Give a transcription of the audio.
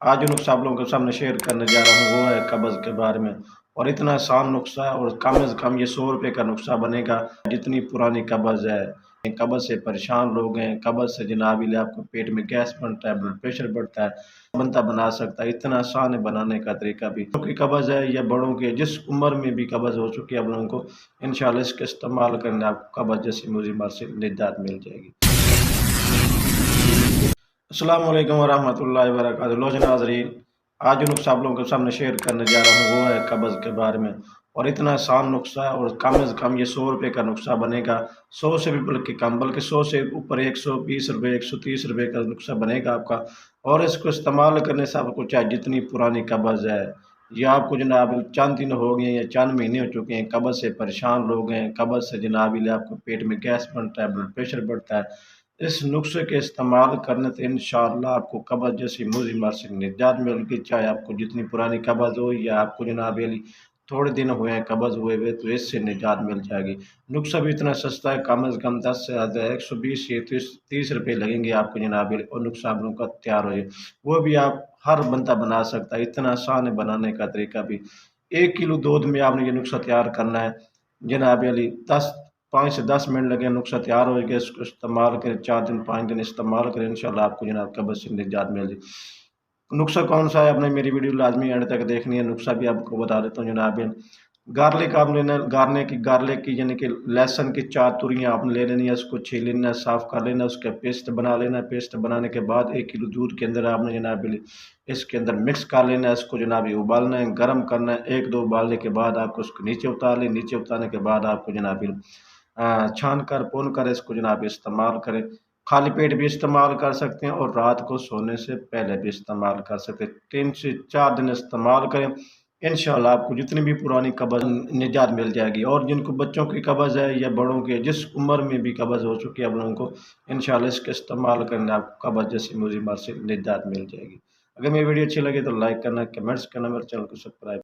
आज जो नुस्खा आप लोगों के सामने शेयर करने जा रहा हूँ वो है कब्ज़ के बारे में। और इतना आसान नुस्खा है और कम से कम ये 100 रुपये का नुस्खा बनेगा। जितनी पुरानी कब्ज़ है, कब्ज़ से परेशान लोग हैं, कब्ज़ से जनाबिल आपको पेट में गैस बनता है, ब्लड प्रेशर बढ़ता है, बनता बना सकता है। इतना आसान है बनाने का तरीका भी। क्योंकि कब्ज़ है या बड़ों के जिस उम्र में भी कब्ज़ हो चुकी है आप लोगों को, इंशाल्लाह इसका इस्तेमाल करने आपको कब्ज़ जैसी मुसीबत से निजात मिल जाएगी। अस्सलाम वालेकुम वरहमतुल्लाहि वबरकातुहू। लो जी नाज़रीन, आज जो नुस्खा आप लोगों के सामने शेयर करने जा रहा हूँ वो है कब्ज़ के बारे में। और इतना आसान नुस्खा है और कम से कम ये 100 रुपये का नुस्खा बनेगा। 100 से भी बल्कि कम, बल्कि 100 से ऊपर 120 रुपये 130 रुपये का नुस्खा बनेगा आपका। और इसको इस्तेमाल करने से आपको चाहे जितनी पुरानी कब्ज़ है या आपको जनाब चंद दिन हो गए या चंद महीने हो चुके हैं, कब्ज़ से परेशान लोग हैं, कब्ज़ से जनाबिल आपको पेट में गैस बनता है, ब्लड प्रेशर बढ़ता है, इस नुस्खे के इस्तेमाल करने से इंशाअल्लाह आपको कब्ज़ जैसी मुसीबत से निजात मिलेगी। चाहे आपको जितनी पुरानी कब्ज़ हो या आपको जनाब अली थोड़े दिन हुए हैं कब्ज़ हुए तो इससे निजात मिल जाएगी। नुस्खा भी इतना सस्ता है, कम से कम 10 से ज़्यादा 120 या 30 रुपये लगेंगे आपको जनाब अली, और नुस्खा आप लोगों का तैयार हो जाए। वो भी आप हर बंदा बना सकता है, इतना आसान है बनाने का तरीका भी। 1 किलो दूध में आपने ये नुस्खा तैयार करना है जनाब अली। 5 से 10 मिनट लगे, नुस्खा तैयार हो गया। इसको इस्तेमाल करें, 4 दिन 5 दिन इस्तेमाल करें, इंशाल्लाह आपको जनाब कब्ज़ से निजात मिल जाए। नुस्खा कौन सा है, आपने मेरी वीडियो लाजमी एंड तक देखनी है। नुस्खा भी आपको बता देता हूँ जनाब। गार्लिक आप लेना, गार्लिक की यानी कि लहसुन की 4 तुरियाँ आपने ले लेनी है, उसको छील लेना है, साफ़ कर लेना है, उसका पेस्ट बना लेना है। पेस्ट बनाने के बाद 1 किलो दूध के अंदर आपने जनाब इसके अंदर मिक्स कर लेना है, इसको जनाब उबालना है, गर्म करना है। 1-2 उबालने के बाद आपको उसको नीचे उतार लें। नीचे उतारने के बाद आपको जनाब छान कर भून कर इसको जनाब इस्तेमाल करें। खाली पेट भी इस्तेमाल कर सकते हैं और रात को सोने से पहले भी इस्तेमाल कर सकते हैं। 3 से 4 दिन इस्तेमाल करें, इंशाल्लाह आपको जितनी भी पुरानी कब्ज़ निजात मिल जाएगी। और जिनको बच्चों की कब्ज़ है या बड़ों के जिस उम्र में भी कब्ज़ हो चुकी है आप लोगों को, इंशाल्लाह इसका इस्तेमाल करने आपको कब्ज़ जैसी मुसीबत से निजात मिल जाएगी। अगर मेरी वीडियो अच्छी लगे तो लाइक करना, कमेंट्स करना, मेरे चैनल को सब्सक्राइब